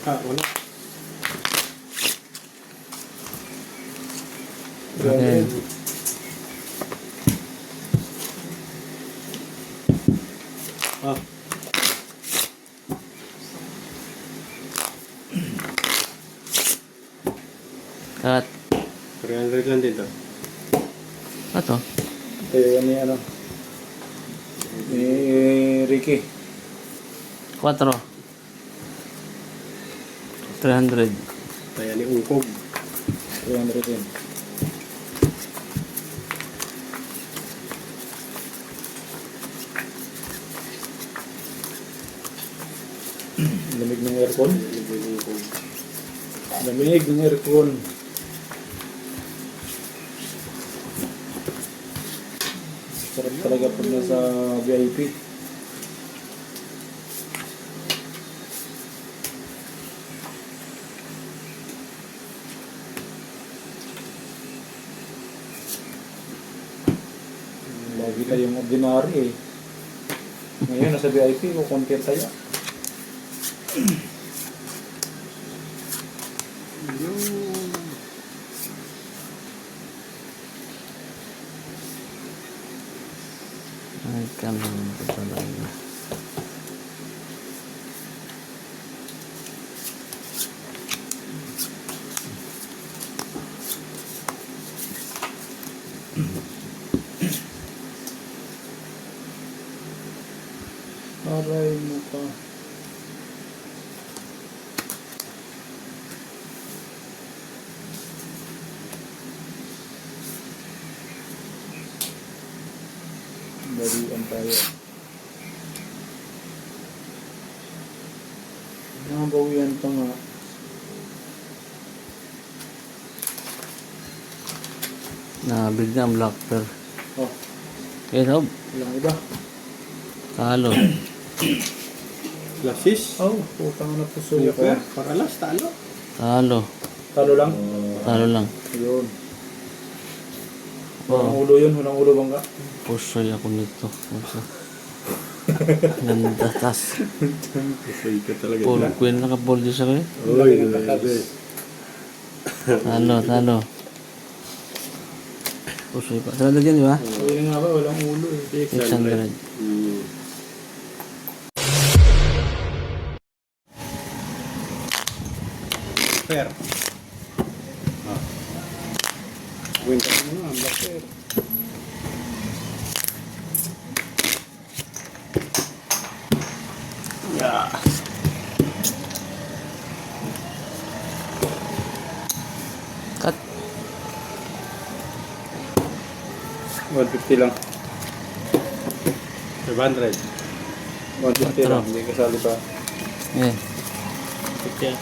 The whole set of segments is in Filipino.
Wala. Okay. Ah. Cut. 300 lang dito. Ato. Kaya yan ni ano. Ni Ricky. 4. 300. Kaya ni Ungkog. 300 din. Lamig ng aircon. Lamig ng aircon. Sarap talaga pag nasa VIP. Lagi tayong ordinary eh. Ngayon nasa VIP, kukunti tayo. Ay, kanon ko talaga. Aray mo ka. Balian tayo. Nakabawian pa nga. Nabigla ang black pearl. Oh, Eh, Rob. walang iba. Talo. Lasis. Oh, putang na po suya Super. ko. Paralas. Talo. Talo. Talo lang. Talo lang. Yun. Walang Oh, ulo yun, walang ulo bangga. pusoy ako nito. Puso. Ganda tas. Pusay ka talaga. Full queen naka-ball din siya ko eh. Uy, grabe. Talo, talo. Pusoy pa. Talo dyan, di ba? Yun nga ba, walang ulo eh. 600. Fair. Ah. Winter mo na, ang black fair. Yeah. Cut. 150 lang. 500. 150 lang, hindi kasali pa. Eh. Okay.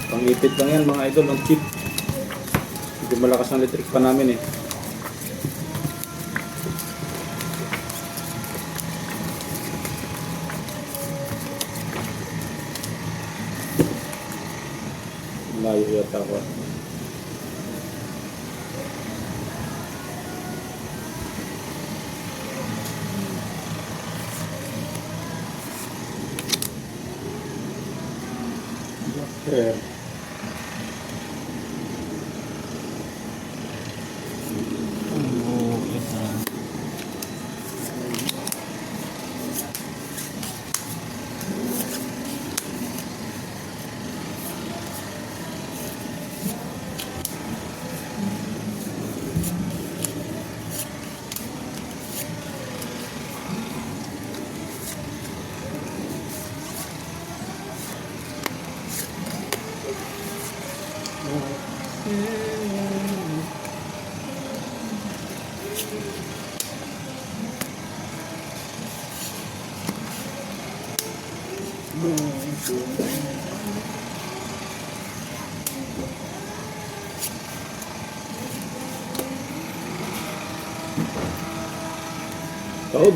Pangipit lang yan mga idol, ang cheap. Hindi malakas ang electric pa namin eh. Layo yata ako. Fair. Oh, ito. Taob.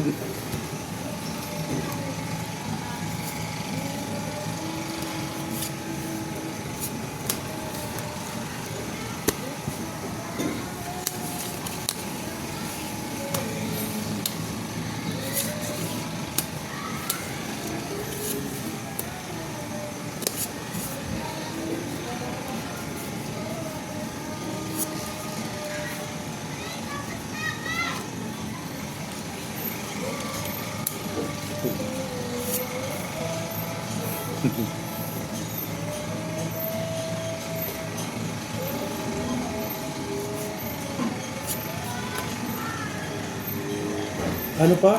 Ano pa?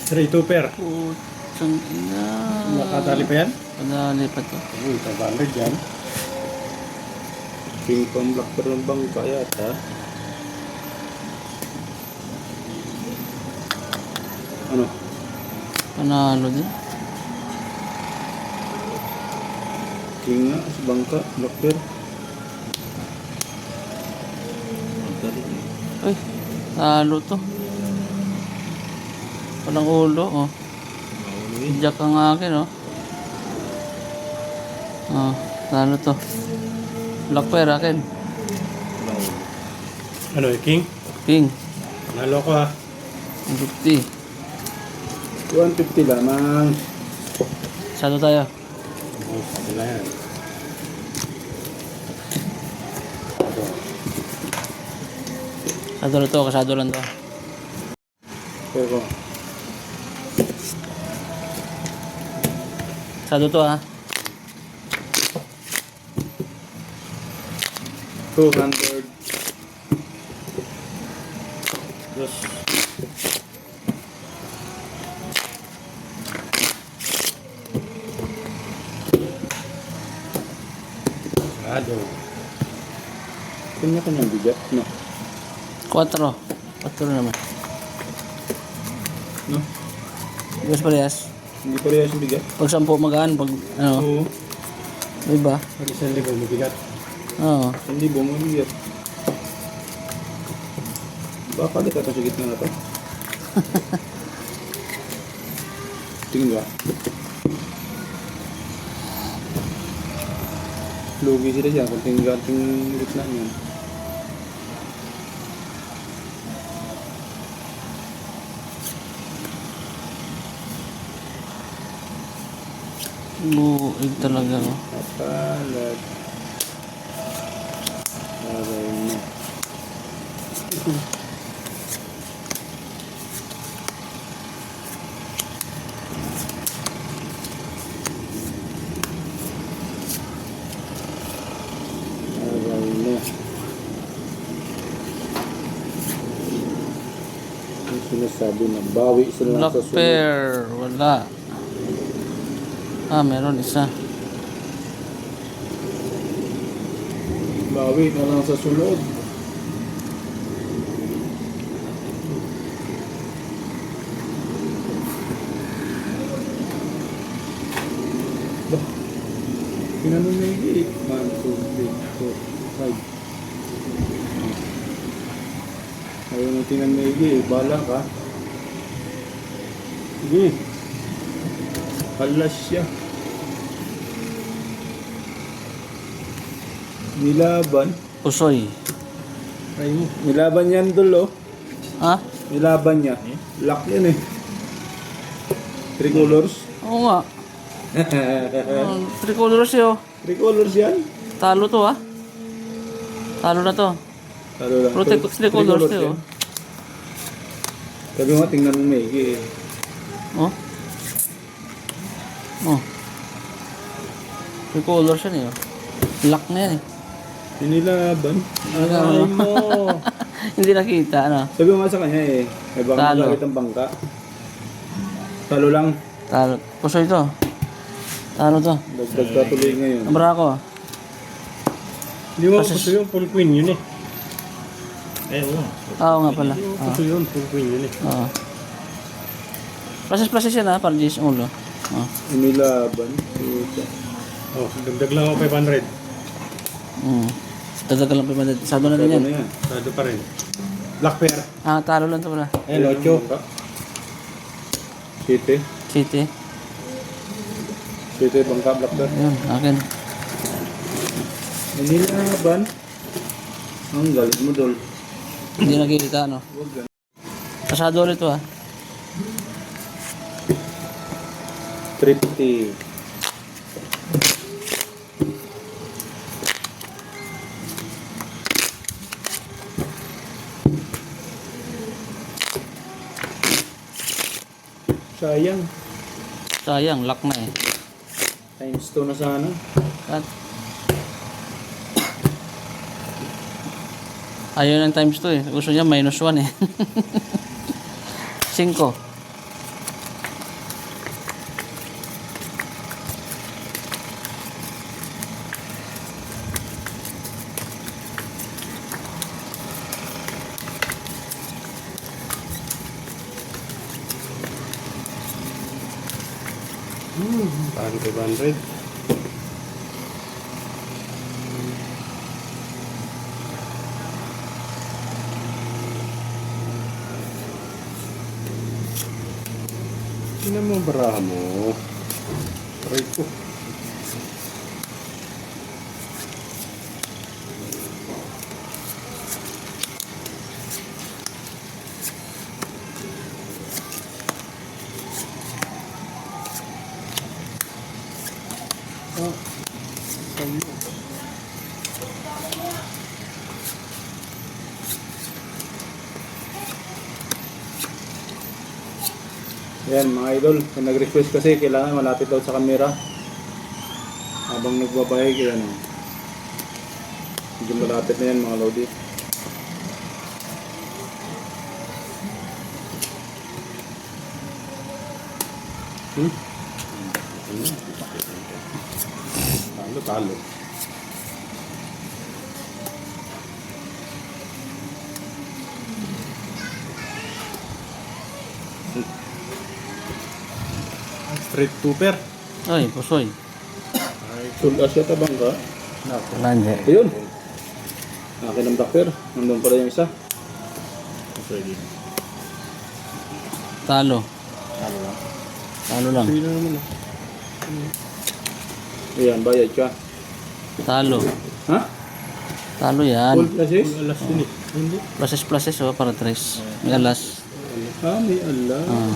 Straight Trooper. Putang ina. Nakatali pa yan? Padali pa to. Uy, 500 yan. King pang blackper ng bangka yata. Ano? Panalo din. King nga, sa bangka, blackper. Uy, talo to. Walang ulo, oh. Jack ang akin, oh. Oh, talo to. Black pair akin. Ano, King? King. Nalo ko ha. 50. 150 lamang. Sado tayo. Oh, sabi na yan. Sado lang to, kasado lang to. Pero, Sado to, ha. 200. Dos. Sarado. Kanya-kanyang bigat, no? 4. 4 naman. No? Bigas parehas. Hindi parehas yung bigat. Pag 10 magaan, pag ano, Oo. diba? Pag 1,000 mabigat. Oo. Hindi bumang bigat. Baka di ka sa gitna na to. Tingin ba? Lugi sila dyan, kunting-ganting gitna niyan. Buig talaga, oh. Kapalat. Aray mo. Aray mo. Ang sinasabi na bawi sila Black sa sunod. pair, wala. Ah, meron isa. Bawi na lang sa sunod. Bah, pinanong na yung 1, 2, 3, 4, 5. Ayaw mo tingnan na yung bala ka. Sige. Halas siya. Nilaban. Pusoy. Try mo. Nilaban yan dulo. Ha? Nilaban niya. Lock yan eh. 3 colors. Oo nga. Tricolor siya, oh. 3 colors yan. Talo to, ha. Talo na to. Talo lang. Protect Three tricolor siya, yan. oh. Sabi mo, tingnan mo maigi eh. Oh. Oh. Tricolor siya niyo. Lock na yan, eh. Nilaban. Nilaban. Aray mo. Hindi nakita, ano. Sabi mo nga sa kanya eh. May baka Talo. malakit ang bangka. Talo lang. Talo. Pusoy to. Talo to. Dagdag ka tuloy ngayon. Ang barako, ah. Hindi mo Kasi- puso yung full queen yun eh. Oo. Oo nga pala. Hindi mo Oo. puso yun, full queen yun eh. Oo. Process yan, ha. Para J's ulo. Oo. Nilaban. Puta. Oh, dagdag lang ako 500. Dadagal lang pa. Sado na Talo din yan. na yan. Sado pa rin. Black pair. Ah, talo lang to pala. Ayan, 8. 7. City. 7 bangka blackbird. Ayun, akin. Nilaban. Ang galit mo dol. Hindi nakikita, ano. Huwag gan. Pasado ulit to, ha. 350. Sayang. Sayang, lock na eh. Times 2 na sana. At ayaw ng times 2 eh. Gusto niya minus 1 eh. 5. Parang 500. Tingnan mo ang baraha mo. Aray ko. Yan mga idol, kung nag-request kasi kailangan malapit daw sa camera habang nagbabayay kaya ano. Medyo malapit na yan mga lodi. Talo. Straight super. Ay, pusoy. Full asya tabang ka. Lanje. Ayun. Akin ang doctor. Nandun pala yung isa. Talo. Talo lang. Sino naman ah? Ayan, bayad ka. Talo. Ha? Talo yan. Full asis? Alas yun eh. Hindi. Pluses oh, para 3. May alas. Ah, may ala. Ah.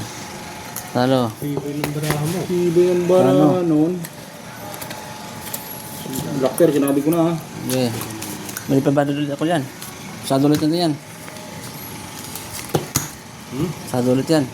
Talo. Iba yung baraha mo. Iba yung bara noon. Doctor, sinabi ko na ha. Okay. May pabadol ulit ako yan. Sado ulit yan. Sado ulit yan.